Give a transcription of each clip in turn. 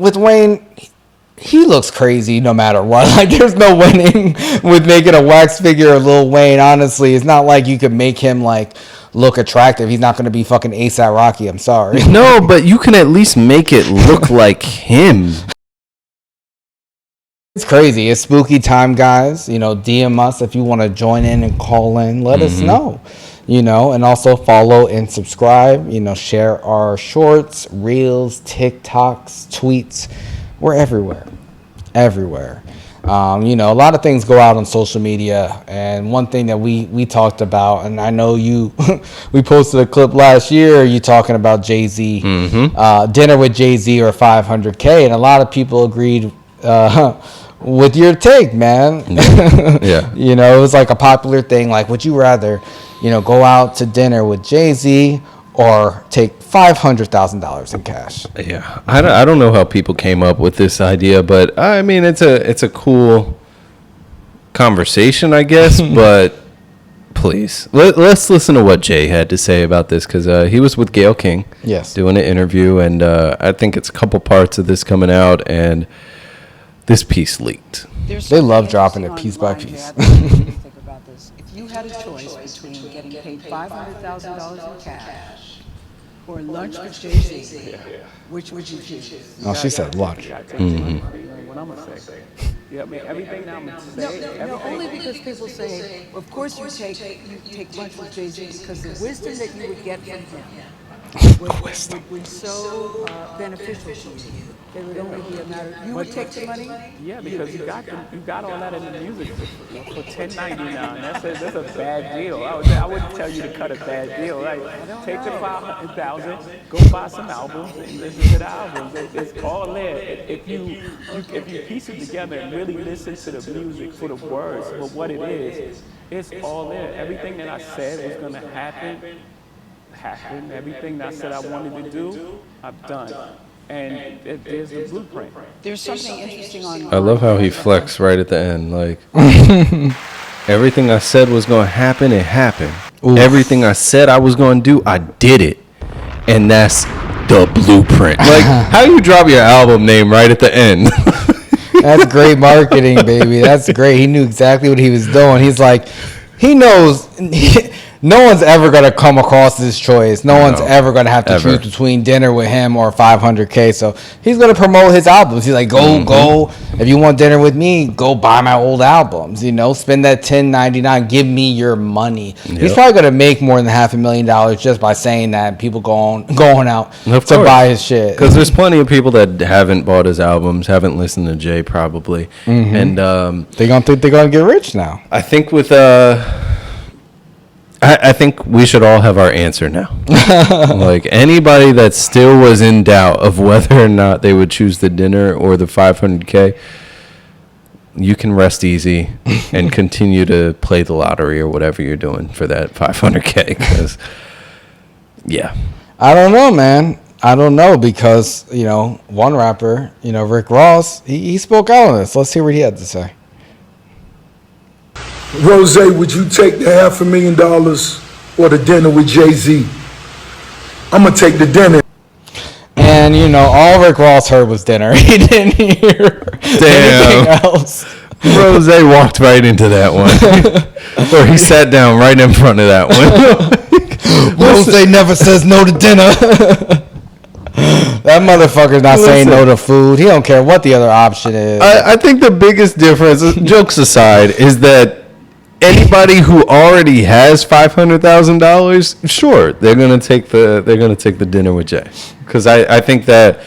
with Wayne, he looks crazy no matter what. Like, there's no winning with making a wax figure of Lil Wayne. Honestly, it's not like you could make him like look attractive. He's not going to be fucking ASAP Rocky. I'm sorry. No, but you can at least make it look like him. It's crazy. It's spooky time, guys. You know, DM us if you want to join in and call in. Let us know. You know, and also follow and subscribe. You know, share our shorts, reels, TikToks, tweets. We're everywhere. Everywhere. You know, a lot of things go out on social media, and one thing that we talked about, and I know you, we posted a clip last year, you talking about Jay-Z, dinner with Jay-Z or 500K, and a lot of people agreed with your take, man. Yeah. You know, it was like a popular thing, like, would you rather, you know, go out to dinner with Jay-Z or take $500,000 in cash? Yeah, I don't know how people came up with this idea, but I mean, it's a cool conversation, I guess. But please, let's listen to what Jay had to say about this, because he was with Gayle King, doing an interview, and I think it's a couple parts of this coming out, and this piece leaked. They love dropping it piece by piece. Think about this. If you had a choice between getting paid $500,000 in cash or lunch with Jay-Z, which would you choose? Oh, she said lunch. What I'm gonna say? Yeah, I mean, everything that I'm gonna say. No, only because people say, of course you take lunch with Jay-Z because the wisdom that you would get from him would be so beneficial to you. It would only be a matter. You would take the money. Yeah, because you got all that in the music for $10.99. That's a bad deal. I wouldn't tell you to cut a bad deal. Like, take the $500,000, go buy some albums and listen to the albums. It's all there. If you piece it together and really listen to the music for the words, for what it is, it's all there. Everything that I said was gonna happen. Everything that I said I wanted to do, I've done. And there's the blueprint. There's something interesting on. I love how he flexed right at the end. Like, everything I said was going to happen, it happened. Oof. Everything I said I was going to do, I did it. And that's the blueprint. Like, how you drop your album name right at the end? That's great marketing, baby. That's great. He knew exactly what he was doing. He's like, he knows. No one's ever going to come across this choice. No one's ever going to have to choose between dinner with him or 500K. So he's going to promote his albums. He's like, go. If you want dinner with me, go buy my old albums. You know, spend that $10.99. Give me your money. Yep. He's probably going to make more than $500,000 just by saying that. And people going out to buy his shit. Because there's plenty of people that haven't bought his albums, haven't listened to Jay probably. And they're going to think they're going to get rich now. I think with... I think we should all have our answer now. Like, anybody that still was in doubt of whether or not they would choose the dinner or the 500K, you can rest easy and continue to play the lottery or whatever you're doing for that 500K. Because, yeah. I don't know, man. I don't know, because, you know, one rapper, you know, Rick Ross, he spoke out on this. Let's hear what he had to say. Rose, would you take the $500,000 or the dinner with Jay-Z? I'm going to take the dinner. And, you know, all Rick Ross heard was dinner. He didn't hear anything else. Rose walked right into that one. Or he sat down right in front of that one. Rose never says no to dinner. That motherfucker's not saying no to food. He don't care what the other option is. I think the biggest difference, jokes aside, is that anybody who already has $500,000, sure, they're gonna take the dinner with Jay, because I think that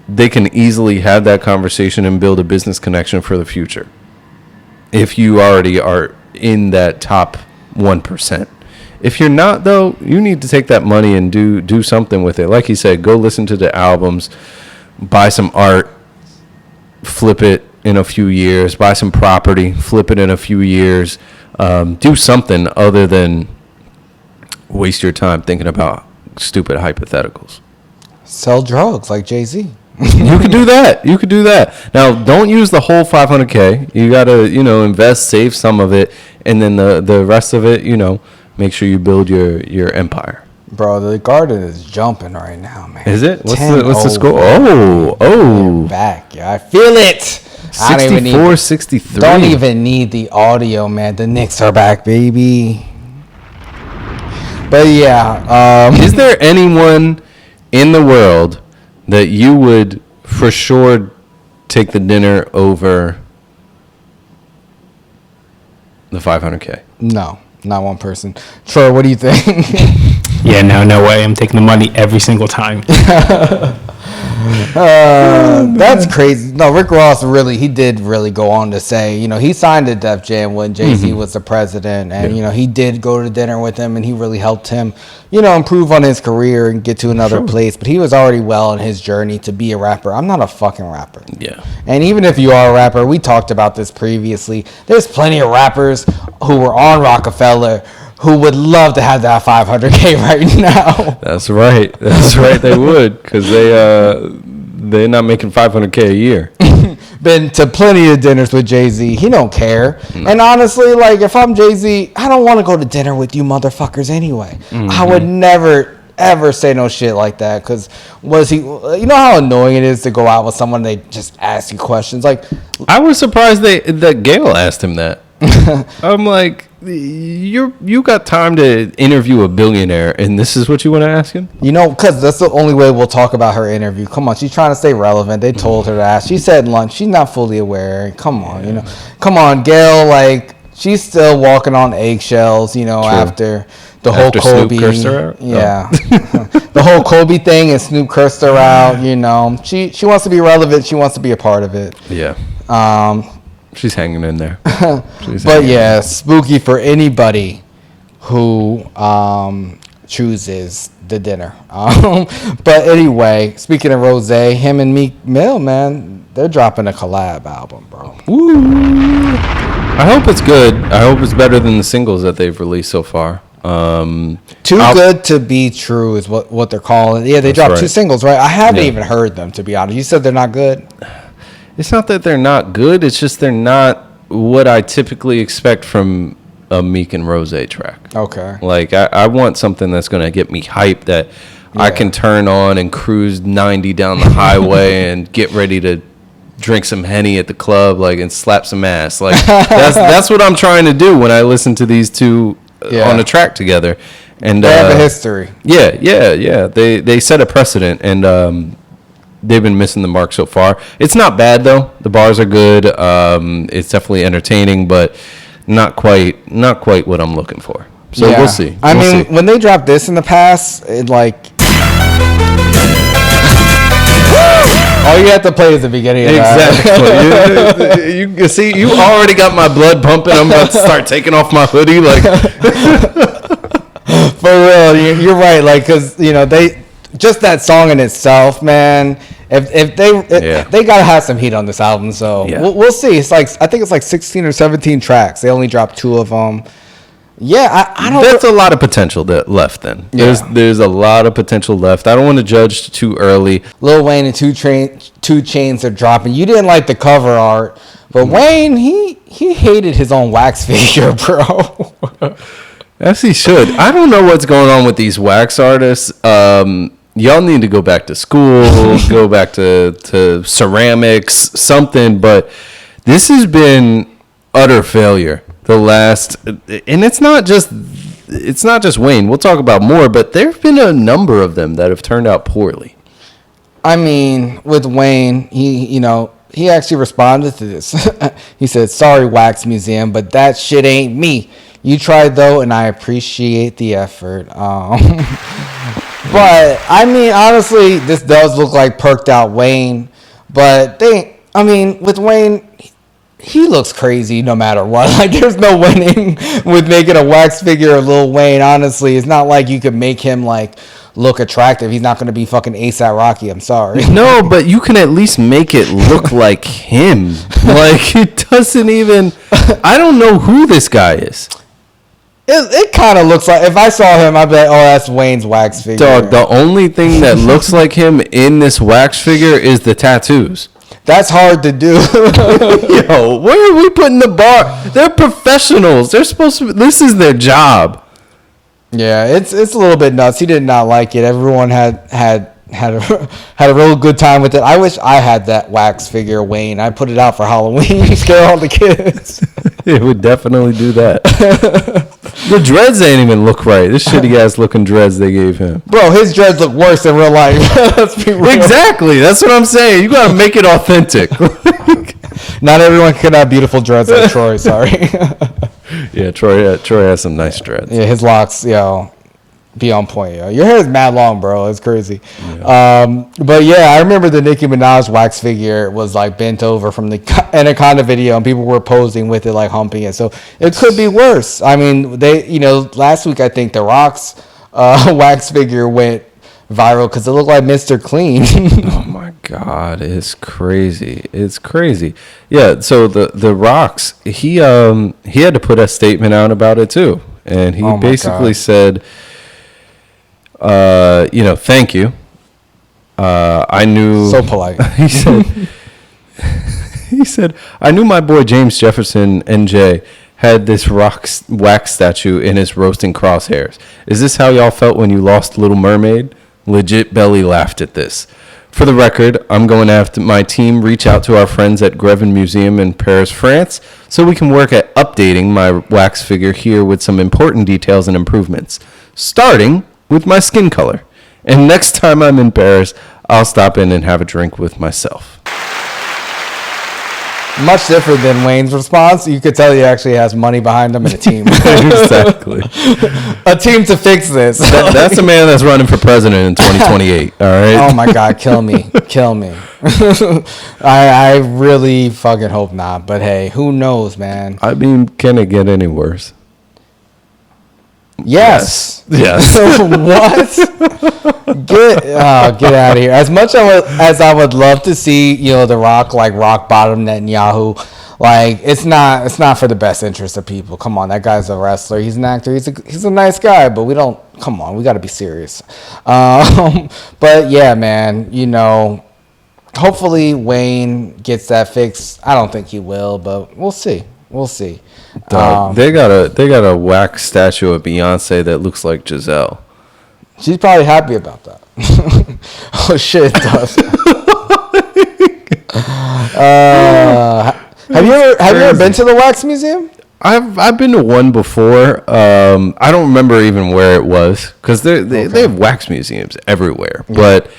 they can easily have that conversation and build a business connection for the future. If you already are in that top 1%. If you're not, though, you need to take that money and do something with it. Like he said, go listen to the albums, buy some art, flip it in a few years, buy some property, flip it in a few years. Do something other than waste your time thinking about stupid hypotheticals. Sell drugs like Jay-Z. You could do that. Now, don't use the whole 500K. You got to, invest, save some of it, and then the rest of it, make sure you build your empire. Bro, the Garden is jumping right now, man. Is it? What's 10 the score? over. Oh. Back, yeah. I feel it. I don't even 64, need, 63. don't even need the audio, man. The Knicks are back, baby. But yeah. Is there anyone in the world that you would for sure take the dinner over the 500K? No, not one person. Troy, what do you think? Yeah, no way. I'm taking the money every single time. That's crazy. No, Rick Ross he did really go on to say, he signed to Def Jam when Jay-Z was the president, and he did go to dinner with him, and he really helped him, improve on his career and get to another place. But he was already well on his journey to be a rapper. I'm not a fucking rapper. Yeah. And even if you are a rapper, we talked about this previously. There's plenty of rappers who were on Rockefeller who would love to have that 500K right now. That's right. That's right. They would, because they're not making 500K a year. Been to plenty of dinners with Jay-Z. He don't care. No. And honestly, like, if I'm Jay-Z, I don't want to go to dinner with you motherfuckers anyway. Mm-hmm. I would never, ever say no shit like that, because you know how annoying it is to go out with someone, they just ask you questions. Like, I was surprised that Gail asked him that. I'm like, you got time to interview a billionaire, and this is what you want to ask him? Because that's the only way we'll talk about her interview. Come on, she's trying to stay relevant. They told her to ask. She said lunch. She's not fully aware. Come on, Come on, Gail. Like, she's still walking on eggshells. True. After the whole Kobe. Snoop cursed her out? Yeah, the whole Kobe thing, and Snoop cursed her out. She wants to be relevant. She wants to be a part of it. Yeah. She's hanging in there. But yeah, spooky for anybody who chooses the dinner. But anyway, speaking of Rose, him and Meek Mill, man, they're dropping a collab album, bro. Woo! I hope it's good. I hope it's better than the singles that they've released so far. Too good to be true is what they're calling. Yeah, they dropped 2 singles, right? I haven't even heard them, to be honest. You said they're not good? It's not that they're not good. It's just they're not what I typically expect from a Meek and Rose track. Okay. Like, I want something that's going to get me hyped, that I can turn on and cruise 90 down the highway and get ready to drink some Henny at the club, like, and slap some ass. Like, that's what I'm trying to do when I listen to these two on a track together. And they have a history. Yeah. They set a precedent, and they've been missing the mark so far. It's not bad though. The bars are good. It's definitely entertaining, but not quite what I'm looking for. So we'll see. I mean, when they dropped this in the past, it like all you have to play is the beginning of that. Exactly. you see, you already got my blood pumping. I'm about to start taking off my hoodie. Like, for real, you're right. Like, because they. Just that song in itself, man. If they gotta have some heat on this album, so we'll see. It's like, I think it's like 16 or 17 tracks. They only dropped 2 of them. Yeah, I don't. That's a lot of potential left. Then there's a lot of potential left. I don't want to judge too early. Lil Wayne and 2 Chainz are dropping. You didn't like the cover art, but Wayne he hated his own wax figure, bro. As he should. I don't know what's going on with these wax artists. Y'all need to go back to school, go back to ceramics, something. But this has been utter failure. The last, and it's not just Wayne. We'll talk about more, but there have been a number of them that have turned out poorly. I mean, with Wayne, he actually responded to this. He said, "Sorry, Wax Museum, but that shit ain't me. You tried though, and I appreciate the effort." But I mean, honestly, this does look like perked out Wayne. But with Wayne, he looks crazy no matter what. Like, there's no winning with making a wax figure of Lil Wayne. Honestly, it's not like you could make him like look attractive. He's not going to be fucking A$AP Rocky. I'm sorry. No, but you can at least make it look like him. Like, it doesn't even. I don't know who this guy is. It kind of looks like, if I saw him, I'd be like, oh, that's Wayne's wax figure. Dog, the only thing that looks like him in this wax figure is the tattoos. That's hard to do. Yo, where are we putting the bar? They're professionals. They're supposed to. This is their job. Yeah, it's a little bit nuts. He did not like it. Everyone had a real good time with it. I wish I had that wax figure, Wayne. I put it out for Halloween, scare all the kids. It would definitely do that. The dreads ain't even look right. This shitty ass looking dreads they gave him. Bro, his dreads look worse in real life. Let's be real. Exactly. That's what I'm saying. You gotta make it authentic. Not everyone can have beautiful dreads like Troy. Sorry. Yeah, Troy has some nice dreads. Yeah, his locks, be on point. Your hair is mad long, bro. It's crazy. Yeah. But yeah, I remember the Nicki Minaj wax figure was like bent over from the Anaconda video, and people were posing with it, like humping it. So it could be worse. I mean, last week I think The Rock's wax figure went viral because it looked like Mr. Clean. Oh my God, it's crazy. It's crazy. Yeah. So the Rocks, he had to put a statement out about it too, and he basically said, thank you. I knew. So polite. He said, I knew my boy James Jefferson NJ had this wax statue in his roasting crosshairs. Is this how y'all felt when you lost Little Mermaid? Legit belly laughed at this. For the record, I'm going to have my team reach out to our friends at Grevin Museum in Paris, France, so we can work at updating my wax figure here with some important details and improvements, starting with my skin color. And next time I'm in Paris, I'll stop in and have a drink with myself. Much different than Wayne's response. You could tell he actually has money behind him and a team. Exactly. A team to fix this. That's a man that's running for president in 2028. All right. Oh my God, kill me. I really fucking hope not. But hey, who knows, man? I mean, can it get any worse? Yes. What? Get out of here. As much as I would love to see, The Rock like rock bottom Netanyahu, like it's not for the best interest of people. Come on, that guy's a wrestler. He's an actor. He's a nice guy, but we don't. Come on, we got to be serious. But yeah, man. Hopefully Wayne gets that fixed. I don't think he will, but we'll see. Dog, they got a wax statue of Beyonce that looks like Giselle. She's probably happy about that. Oh shit, it does. Have you ever been to the wax museum? I've been to one before. I don't remember even where it was because they have wax museums everywhere. Yeah. But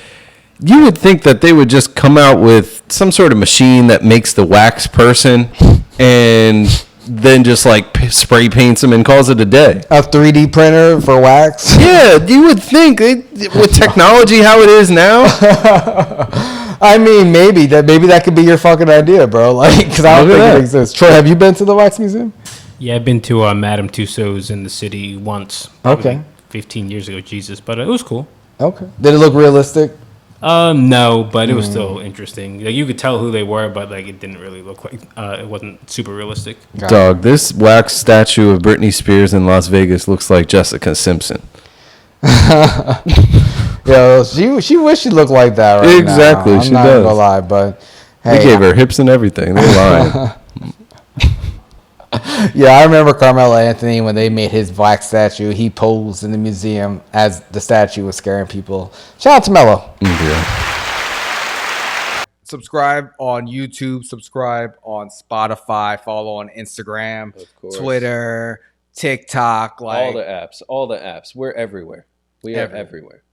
you would think that they would just come out with some sort of machine that makes the wax person and then just like spray paints them and calls it a day. A 3D printer for wax? Yeah, you would think with technology how it is now. I mean, maybe that could be your fucking idea, bro. Like, because I don't think it exists. Troy, have you been to the wax museum? Yeah, I've been to Madame Tussauds in the city once. Okay. 15 years ago, Jesus, but it was cool. Okay. Did it look realistic? No, but it was still interesting. Like, you could tell who they were, but like it didn't really look like it wasn't super realistic. Dog, this wax statue of Britney Spears in Las Vegas looks like Jessica Simpson. Yo, she wished she looked like that right exactly, now. I'm not gonna lie, but hey, they gave her hips and everything. They're lying. Yeah, I remember Carmelo Anthony when they made his black statue. He posed in the museum as the statue was scaring people. Shout out to Melo. Yeah. Subscribe on YouTube. Subscribe on Spotify. Follow on Instagram, Twitter, TikTok. All the apps. We're everywhere. We are everywhere.